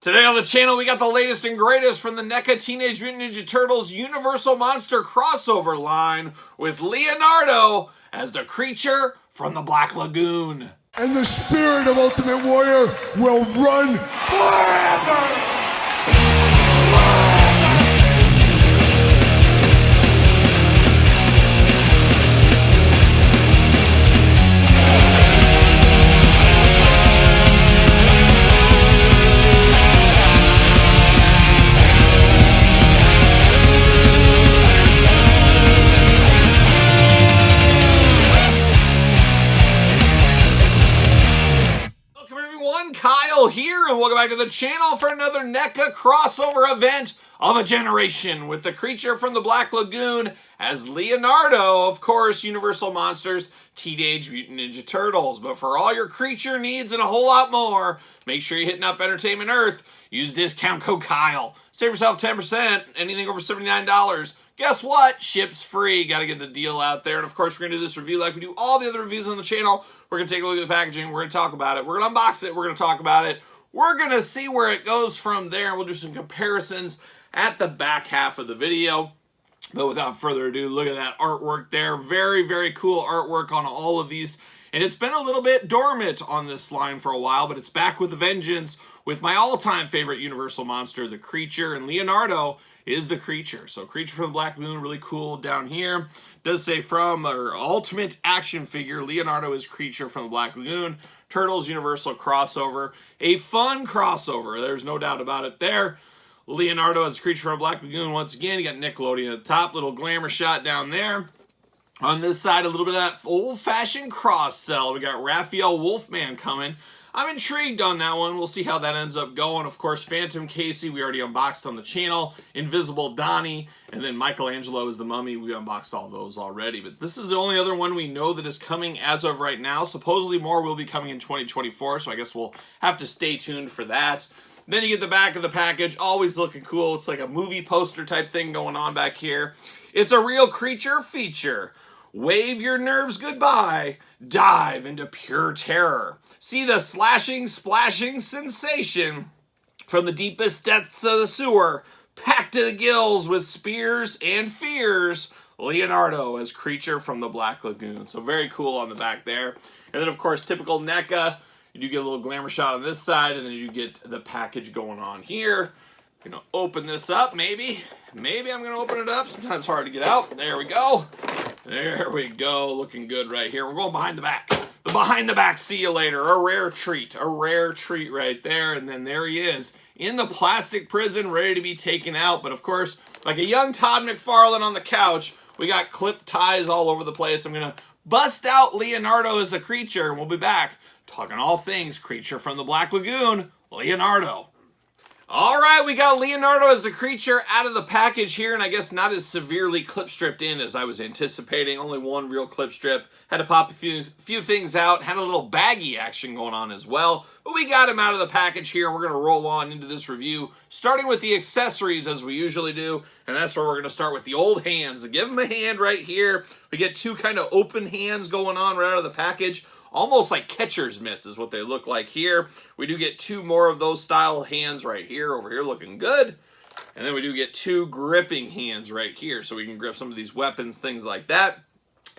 Today on the channel, we got the latest and greatest from the NECA Teenage Mutant Ninja Turtles Universal Monster crossover line with Leonardo as the creature from the Black Lagoon. And the spirit of Ultimate Warrior will run forever! Kyle here, and welcome back to the channel for another NECA crossover event of a generation with the creature from the Black Lagoon as Leonardo, of course, Universal Monsters Teenage Mutant Ninja Turtles. But for all your creature needs and a whole lot more, make sure you're hitting up Entertainment Earth. Use discount code Kyle. Save yourself 10%, anything over $79. Guess what? Ships free. Got to get the deal out there. And of course, we're going to do this review like we do all the other reviews on the channel. We're going to take a look at the packaging. We're going to talk about it. We're going to unbox it. We're going to talk about it. We're going to see where it goes from there. We'll do some comparisons at the back half of the video. But without further ado, look at that artwork there. Very, very cool artwork on all of these. And it's been a little bit dormant on this line for a while, but it's back with a vengeance with my all-time favorite Universal monster, the Creature. And Leonardo is the Creature. So Creature from the Black Lagoon, really cool down here. Does say from our ultimate action figure, Leonardo is Creature from the Black Lagoon. Turtles Universal crossover. A fun crossover. There's no doubt about it there. Leonardo as Creature from the Black Lagoon once again. You got Nickelodeon at the top. Little glamour shot down there. On this side, a little bit of that old-fashioned cross-sell. We got Raphael Wolfman coming. I'm intrigued on that one. We'll see how that ends up going. Of course, Phantom Casey, we already unboxed on the channel. Invisible Donnie, and then Michelangelo is the Mummy. We unboxed all those already. But this is the only other one we know that is coming as of right now. Supposedly more will be coming in 2024, so I guess we'll have to stay tuned for that. Then you get the back of the package, always looking cool. It's like a movie poster type thing going on back here. It's a real creature feature. Wave your nerves goodbye. Dive into pure terror. See the slashing, splashing sensation from the deepest depths of the sewer, packed to the gills with spears and fears. Leonardo as Creature from the Black Lagoon. So very cool on the back there. And then, of course, typical NECA. You do get a little glamour shot on this side, and then you get the package going on here. You know, open this up, maybe. Maybe I'm going to open it up. Sometimes it's hard to get out. There we go. There we go. Looking good right here. We're going behind the back. The behind the back, see you later. A rare treat. A rare treat right there. And then there he is in the plastic prison, ready to be taken out. But of course, like a young Todd McFarlane on the couch, we got clip ties all over the place. I'm going to bust out Leonardo as a creature, and we'll be back talking all things Creature from the Black Lagoon, Leonardo. All right, we got Leonardo as the Creature out of the package here, and I guess not as severely clip stripped in as I was anticipating. Only one real clip strip. Had to pop a few things out. Had a little baggy action going on as well. But we got him out of the package here, and we're going to roll on into this review, starting with the accessories as we usually do, and that's where we're going to start with the old hands. Give him a hand right here. We get two kind of open hands going on right out of the package. Almost like catcher's mitts is what they look like here. We do get two more of those style hands right here, over here looking good. And then we do get two gripping hands right here, so we can grip some of these weapons, things like that.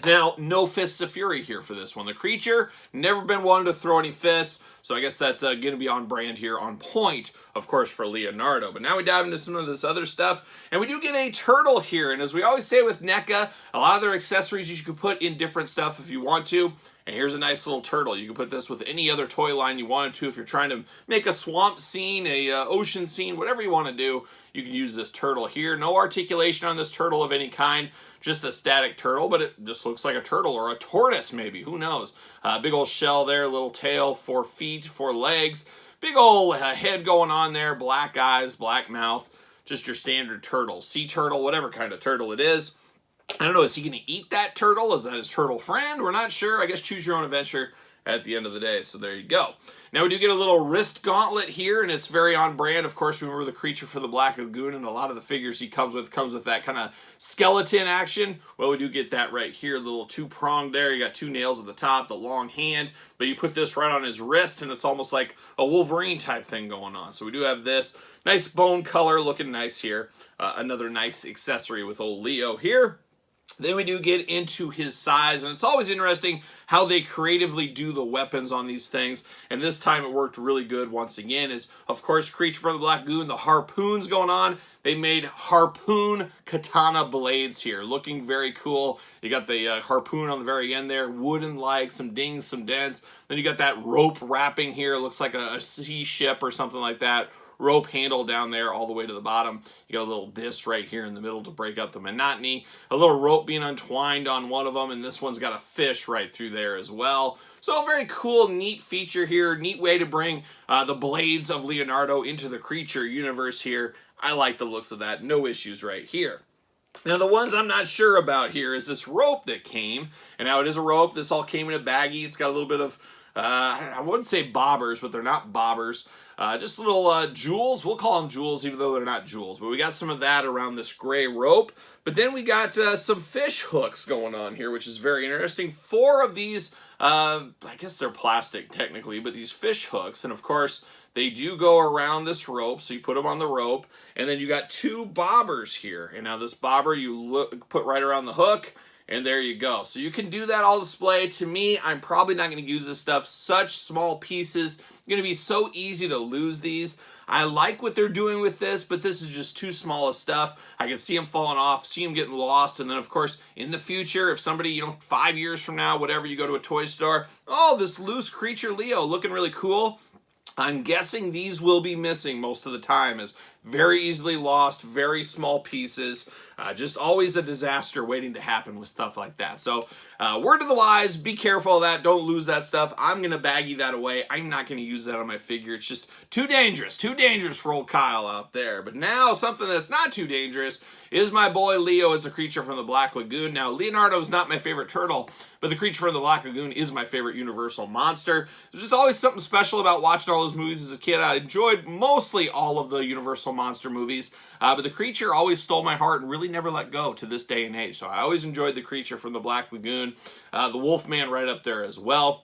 Now, no Fists of Fury here for this one. The Creature, never been one to throw any fists, so I guess that's going to be on brand here, on point, of course, for Leonardo. But now we dive into some of this other stuff, and we do get a turtle here. And as we always say with NECA, a lot of their accessories you can put in different stuff if you want to. And here's a nice little turtle. You can put this with any other toy line you wanted to. If you're trying to make a swamp scene, a ocean scene, whatever you want to do, you can use this turtle here. No articulation on this turtle of any kind. Just a static turtle, but it just looks like a turtle or a tortoise maybe. Who knows? Big old shell there, little tail, 4 feet, 4 legs. Big old head going on there, black eyes, black mouth. Just your standard turtle. Sea turtle, whatever kind of turtle it is. I don't know, is he going to eat that turtle? Is that his turtle friend? We're not sure. I guess choose your own adventure at the end of the day. So there you go. Now we do get a little wrist gauntlet here, and it's very on brand. Of course, remember the creature for the Black Lagoon, and a lot of the figures he comes with that kind of skeleton action. Well, we do get that right here, the little two-pronged there. You got two nails at the top, the long hand, but you put this right on his wrist, and it's almost like a Wolverine type thing going on. So we do have this nice bone color, looking nice here. Another nice accessory with old Leo here. Then we do get into his size, and it's always interesting how they creatively do the weapons on these things, and this time it worked really good once again. Is, of course, creature from the Black Lagoon, the harpoons going on. They made harpoon katana blades here, looking very cool. You got the harpoon on the very end there, wooden-like, some dings, some dents. Then you got that rope wrapping here, looks like a sea ship or something like that. Rope handle down there all the way to the bottom. You got a little disc right here in the middle to break up the monotony. A little rope being untwined on one of them, and this one's got a fish right through there as well. So a very cool, neat feature here. Neat way to bring the blades of Leonardo into the creature universe here. I like the looks of that. No issues right here. Now, the ones I'm not sure about here is this rope that came. And now it is a rope. This all came in a baggie. It's got a little bit of, I wouldn't say bobbers, but they're not bobbers. Just little jewels. We'll call them jewels, even though they're not jewels. But we got some of that around this gray rope. But then we got some fish hooks going on here, which is very interesting. 4 of these, I guess they're plastic technically, but these fish hooks. And of course, they do go around this rope, so you put them on the rope. And then you got 2 bobbers here. And now this bobber you put right around the hook. And there you go. So you can do that all display. To me, I'm probably not going to use this stuff. Such small pieces. It's going to be so easy to lose these. I like what they're doing with this, but this is just too small of stuff. I can see them falling off, see them getting lost, and then, of course, in the future, if somebody, 5 years from now, whatever, you go to a toy store, oh, this loose creature Leo looking really cool. I'm guessing these will be missing most of the time, as very easily lost, very small pieces. Just always a disaster waiting to happen with stuff like that. So, word to the wise, be careful of that. Don't lose that stuff. I'm going to baggie that away. I'm not going to use that on my figure. It's just too dangerous for old Kyle out there. But now, something that's not too dangerous is my boy Leo as the creature from the Black Lagoon. Now, Leonardo is not my favorite turtle, but the creature from the Black Lagoon is my favorite Universal monster. There's just always something special about watching all those movies as a kid. I enjoyed mostly all of the Universal monster movies, but the creature always stole my heart and really never let go to this day and age. So I always enjoyed the creature from the Black Lagoon. The Wolfman right up there as well.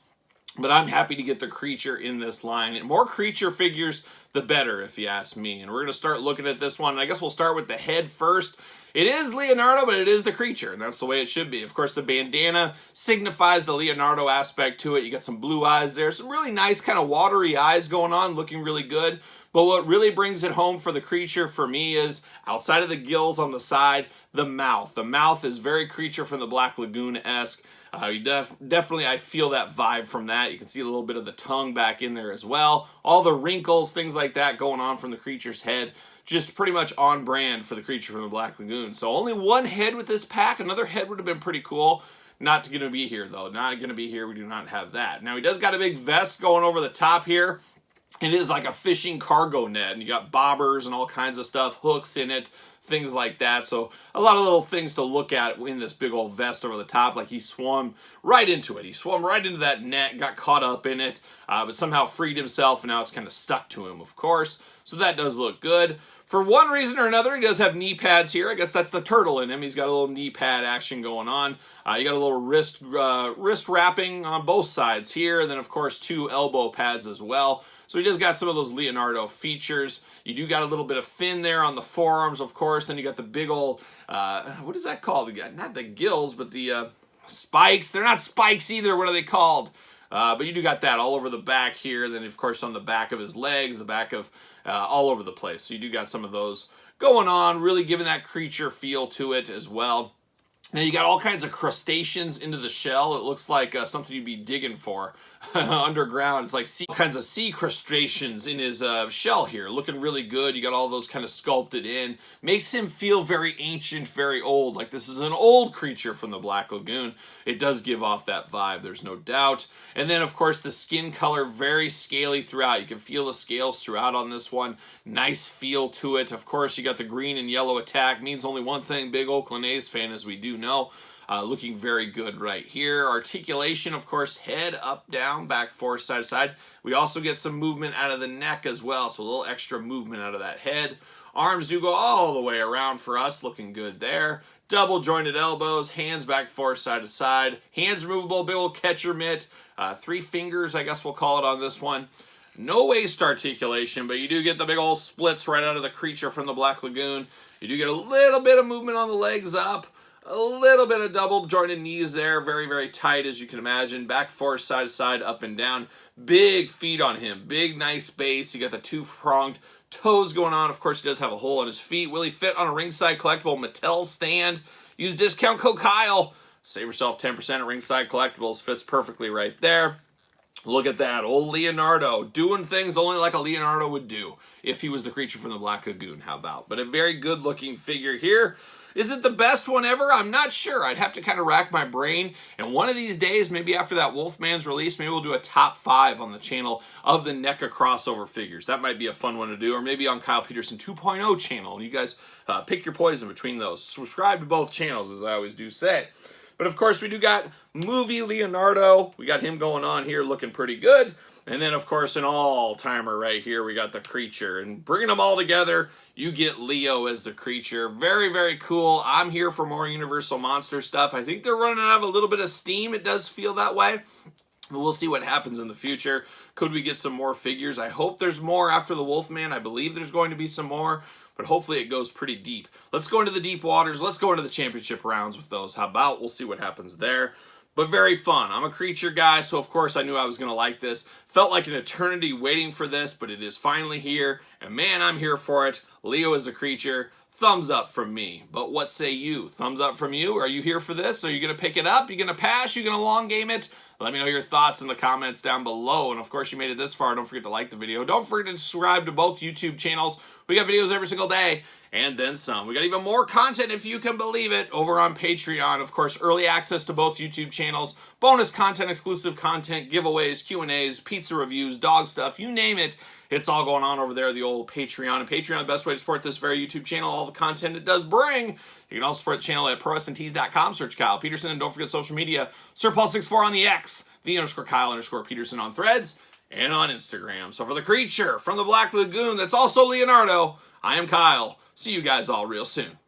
But I'm happy to get the creature in this line. And more creature figures, the better, if you ask me. And we're going to start looking at this one. And I guess we'll start with the head first. It is Leonardo, but it is the creature, and that's the way it should be. Of course, the bandana signifies the Leonardo aspect to it. You got some blue eyes there. Some really nice kind of watery eyes going on, looking really good. But what really brings it home for the creature for me is, outside of the gills on the side, the mouth. The mouth is very creature from the Black Lagoon-esque. Definitely, I feel that vibe from that. You can see a little bit of the tongue back in there as well. All the wrinkles, things like that going on from the creature's head. Just pretty much on brand for the creature from the Black Lagoon. So only one head with this pack. Another head would have been pretty cool. Not going to be here, though. Not going to be here. We do not have that. Now, he does got a big vest going over the top here. It is like a fishing cargo net. And you got bobbers and all kinds of stuff, hooks in it, things like that. So a lot of little things to look at in this big old vest over the top. Like he swam right into it. He swam right into that net, got caught up in it, but somehow freed himself, and now it's kind of stuck to him, of course. So that does look good. For one reason or another, he does have knee pads here. I guess that's the turtle in him. He's got a little knee pad action going on. You got a little wrist wrapping on both sides here. And then, of course, 2 elbow pads as well. So he just got some of those Leonardo features. You do got a little bit of fin there on the forearms, of course. Then you got the big old, what is that called? Not the gills, but the spikes. They're not spikes either. What are they called? But you do got that all over the back here. Then, of course, on the back of his legs, the back of all over the place. So you do got some of those going on, really giving that creature feel to it as well. Now you got all kinds of crustaceans into the shell. It looks like something you'd be digging for underground. It's like all kinds of sea crustaceans in his shell here. Looking really good. You got all those kind of sculpted in. Makes him feel very ancient, very old. Like this is an old creature from the Black Lagoon. It does give off that vibe, there's no doubt. And then, of course, the skin color, very scaly throughout. You can feel the scales throughout on this one. Nice feel to it. Of course, you got the green and yellow attack. Means only one thing, big Oakland A's fan, as we do know. looking very good right here. Articulation, of course, head up, down, back, forth, side to side. We also get some movement out of the neck as well, so a little extra movement out of that head. Arms do go all the way around for us, looking good there. Double jointed elbows, hands back, forth, side to side. Hands removable, big old catcher mitt. 3 fingers, I guess we'll call it on this one. No waist articulation, but you do get the big old splits right out of the creature from the Black Lagoon. You do get a little bit of movement on the legs up. A little bit of double jointed knees there. Very, very tight, as you can imagine. Back, forth, side to side, up and down. Big feet on him. Big, nice base. You got the 2-pronged toes going on. Of course, he does have a hole in his feet. Will he fit on a ringside collectible Mattel stand? Use discount code Kyle. Save yourself 10% at Ringside Collectibles. Fits perfectly right there. Look at that, old Leonardo, doing things only like a Leonardo would do if he was the creature from the Black Lagoon, how about? But a very good-looking figure here. Is it the best one ever? I'm not sure. I'd have to kind of rack my brain. And one of these days, maybe after that Wolfman's release, maybe we'll do a top 5 on the channel of the NECA crossover figures. That might be a fun one to do. Or maybe on Kyle Peterson 2.0 channel. You guys pick your poison between those. Subscribe to both channels, as I always do say. But of course, we do got movie Leonardo. We got him going on here looking pretty good. And then, of course, an all-timer right here, we got the creature. And bringing them all together, you get Leo as the creature. Very, very cool. I'm here for more Universal Monster stuff. I think they're running out of a little bit of steam. It does feel that way. But we'll see what happens in the future. Could we get some more figures? I hope there's more after the Wolfman. I believe there's going to be some more. But hopefully it goes pretty deep. Let's go into the deep waters. Let's go into the championship rounds with those. How about? We'll see what happens there. But very fun. I'm a creature guy, so of course I knew I was going to like this. Felt like an eternity waiting for this, but it is finally here. And man, I'm here for it. Leo is the creature. Thumbs up from me. But what say you? Thumbs up from you? Are you here for this? Are you going to pick it up? Are you going to pass? Are you going to long game it? Let me know your thoughts in the comments down below. And of course, you made it this far. Don't forget to like the video. Don't forget to subscribe to both YouTube channels. We got videos every single day, and then some. We got even more content, if you can believe it, over on Patreon. Of course, early access to both YouTube channels, bonus content, exclusive content, giveaways, Q&As, pizza reviews, dog stuff, you name it. It's all going on over there, the old Patreon. And Patreon, the best way to support this very YouTube channel, all the content it does bring. You can also support the channel at ProWrestlingTees.com. Search Kyle Peterson, and don't forget social media. SirPaul64 on the X, _Kyle_Peterson on Threads, and on Instagram. So for the creature from the Black Lagoon, that's also Leonardo, I am Kyle. See you guys all real soon.